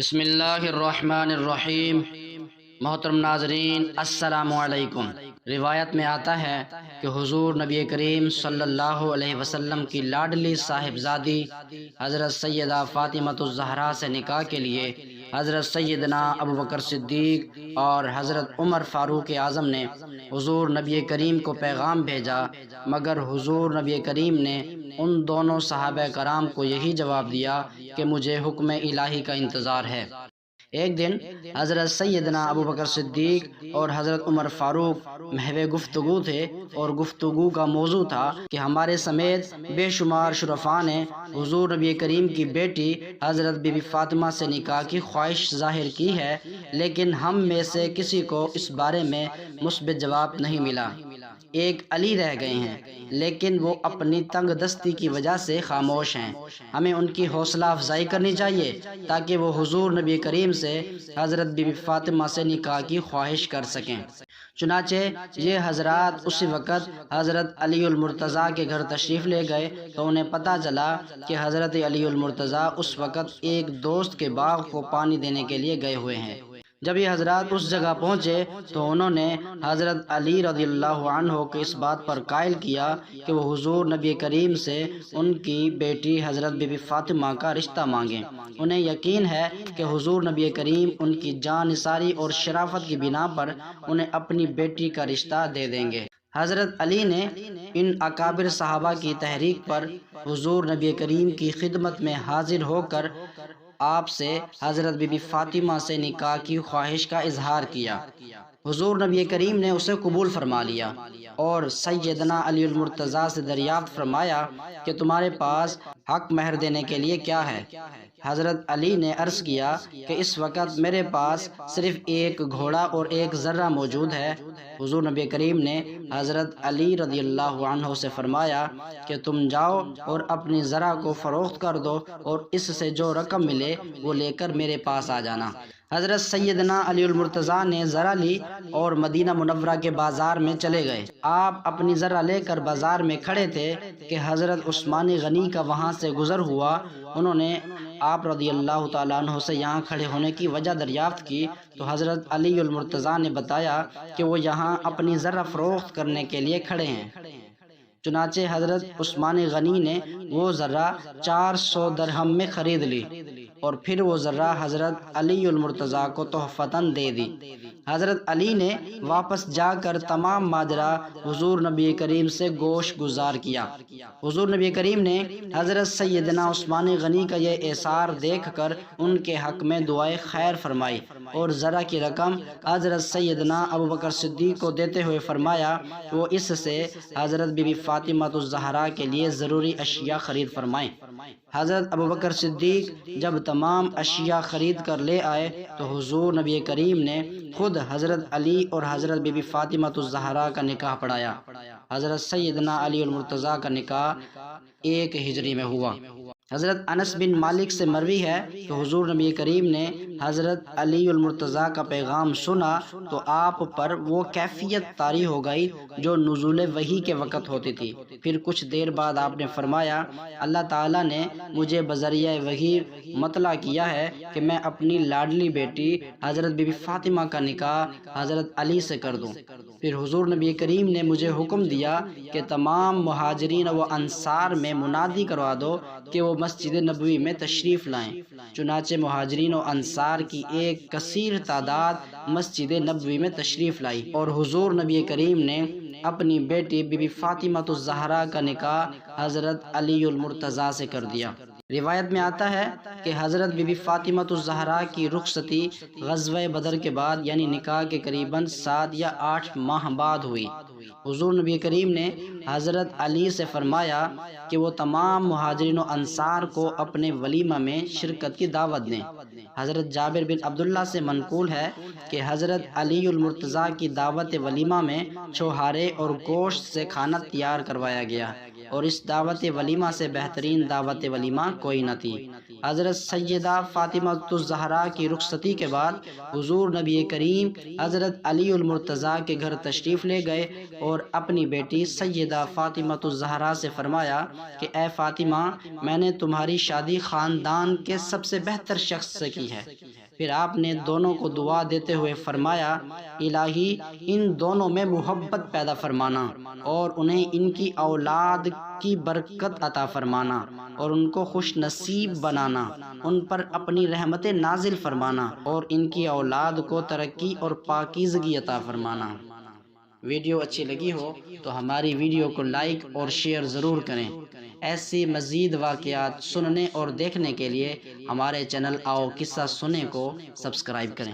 بسم اللہ الرحمن الرحیم۔ محترم ناظرین السلام علیکم۔ روایت میں آتا ہے کہ حضور نبی کریم صلی اللہ علیہ وسلم کی لاڈلی صاحبزادی حضرت سیدہ فاطمہ الزہرا سے نکاح کے لیے حضرت سیدنا ابوبکر صدیق اور حضرت عمر فاروق اعظم نے حضور نبی کریم کو پیغام بھیجا، مگر حضور نبی کریم نے ان دونوں صحابہ کرام کو یہی جواب دیا کہ مجھے حکم الہی کا انتظار ہے۔ ایک دن حضرت سیدنا ابوبکر صدیق اور حضرت عمر فاروق محو گفتگو تھے، اور گفتگو کا موضوع تھا کہ ہمارے سمیت بے شمار شرفاء نے حضور نبی کریم کی بیٹی حضرت بی بی فاطمہ سے نکاح کی خواہش ظاہر کی ہے، لیکن ہم میں سے کسی کو اس بارے میں مثبت جواب نہیں ملا۔ ایک علی رہ گئے ہیں، لیکن وہ اپنی تنگ دستی کی وجہ سے خاموش ہیں۔ ہمیں ان کی حوصلہ افزائی کرنی چاہیے تاکہ وہ حضور نبی کریم سے حضرت بی بی فاطمہ سے نکاح کی خواہش کر سکیں۔ چنانچہ یہ حضرات اسی وقت حضرت علی المرتضیٰ کے گھر تشریف لے گئے تو انہیں پتہ چلا کہ حضرت علی المرتضیٰ اس وقت ایک دوست کے باغ کو پانی دینے کے لیے گئے ہوئے ہیں۔ جب یہ حضرات اس جگہ پہنچے تو انہوں نے حضرت علی رضی اللہ عنہ کو اس بات پر قائل کیا کہ وہ حضور نبی کریم سے ان کی بیٹی حضرت بی بی فاطمہ کا رشتہ مانگیں۔ انہیں یقین ہے کہ حضور نبی کریم ان کی جان نثاری اور شرافت کی بنا پر انہیں اپنی بیٹی کا رشتہ دے دیں گے۔ حضرت علی نے ان اکابر صحابہ کی تحریک پر حضور نبی کریم کی خدمت میں حاضر ہو کر آپ سے حضرت بی بی فاطمہ سے نکاح کی خواہش کا اظہار کیا۔ حضور نبی کریم نے اسے قبول فرما لیا اور سیدنا علی المرتضیٰ سے دریافت فرمایا کہ تمہارے پاس حق مہر دینے کے لیے کیا ہے؟ حضرت علی نے عرض کیا کہ اس وقت میرے پاس صرف ایک گھوڑا اور ایک ذرہ موجود ہے۔ حضور نبی کریم نے حضرت علی رضی اللہ عنہ سے فرمایا کہ تم جاؤ اور اپنی ذرہ کو فروخت کر دو اور اس سے جو رقم ملے وہ لے کر میرے پاس آ جانا۔ حضرت سیدنا علی المرتضیٰ نے ذرہ لی اور مدینہ منورہ کے بازار میں چلے گئے۔ آپ اپنی ذرہ لے کر بازار میں کھڑے تھے کہ حضرت عثمان غنی کا وہاں سے گزر ہوا۔ انہوں نے آپ رضی اللہ تعالیٰ عنہ سے یہاں کھڑے ہونے کی وجہ دریافت کی تو حضرت علی المرتضیٰ نے بتایا کہ وہ یہاں اپنی ذرہ فروخت کرنے کے لیے کھڑے ہیں۔ چنانچہ حضرت عثمان غنی نے وہ ذرہ 400 درہم میں خرید لی اور پھر وہ ذرہ حضرت علی المرتضیٰ کو تحفتاً دے دی۔ حضرت علی نے واپس جا کر تمام ماجرا حضور نبی کریم سے گوش گزار کیا۔ حضور نبی کریم نے حضرت سیدنا عثمان غنی کا یہ احسار دیکھ کر ان کے حق میں دعائے خیر فرمائی اور ذرہ کی رقم حضرت سیدنا ابوبکر صدیق کو دیتے ہوئے فرمایا کہ وہ اس سے حضرت بی بی فاطمہ الزہرا کے لیے ضروری اشیاء خرید فرمائیں۔ حضرت ابوبکر صدیق جب تمام اشیاء خرید کر لے آئے تو حضور نبی کریم نے خود حضرت علی اور حضرت بی بی فاطمہ الزہرا کا نکاح پڑھایا۔ حضرت سیدنا علی المرتضیٰ کا نکاح 1 ہجری میں ہوا۔ حضرت انس بن مالک سے مروی ہے کہ حضور نبی کریم نے حضرت علی المرتضیٰ کا پیغام سنا تو آپ پر وہ کیفیت طاری ہو گئی جو نزول وحی کے وقت ہوتی تھی۔ پھر کچھ دیر بعد آپ نے فرمایا، اللہ تعالیٰ نے مجھے بذریعہ وحی مطلع کیا ہے کہ میں اپنی لاڈلی بیٹی حضرت بی بی فاطمہ کا نکاح حضرت علی سے کر دوں۔ پھر حضور نبی کریم نے مجھے حکم دیا کہ تمام مہاجرین و انصار میں منادی کروا دو کہ وہ مسجد نبوی میں تشریف لائیں۔ چنانچہ مہاجرین و انصار کی ایک کثیر تعداد مسجد نبوی میں تشریف لائی اور حضور نبی کریم نے اپنی بیٹی بی بی فاطمہ الزہرا کا نکاح حضرت علی المرتضیٰ سے کر دیا۔ روایت میں آتا ہے کہ حضرت بی بی فاطمہ الزہرا کی رخصتی غزوہ بدر کے بعد یعنی نکاح کے قریباً 7 یا 8 ماہ بعد ہوئی۔ حضور نبی کریم نے حضرت علی سے فرمایا کہ وہ تمام مہاجرین و انصار کو اپنے ولیمہ میں شرکت کی دعوت دیں۔ حضرت جابر بن عبداللہ سے منقول ہے کہ حضرت علی المرتضیٰ کی دعوت ولیمہ میں چھوہارے اور گوشت سے کھانا تیار کروایا گیا اور اس دعوت ولیمہ سے بہترین دعوت ولیمہ کوئی نہ تھی۔ حضرت سیدہ فاطمہ الزہرا کی رخصتی کے بعد حضور نبی کریم حضرت علی المرتضیٰ کے گھر تشریف لے گئے اور اپنی بیٹی سیدہ فاطمہ الزہرا سے فرمایا کہ اے فاطمہ، میں نے تمہاری شادی خاندان کے سب سے بہتر شخص سے کی ہے۔ پھر آپ نے دونوں کو دعا دیتے ہوئے فرمایا، الہی ان دونوں میں محبت پیدا فرمانا اور انہیں ان کی اولاد کی برکت عطا فرمانا اور ان کو خوش نصیب بنانا، ان پر اپنی رحمتیں نازل فرمانا اور ان کی اولاد کو ترقی اور پاکیزگی عطا فرمانا۔ ویڈیو اچھی لگی ہو تو ہماری ویڈیو کو لائک اور شیئر ضرور کریں۔ ایسی مزید واقعات سننے اور دیکھنے کے لیے ہمارے چینل آؤ قصہ سنے کو سبسکرائب کریں۔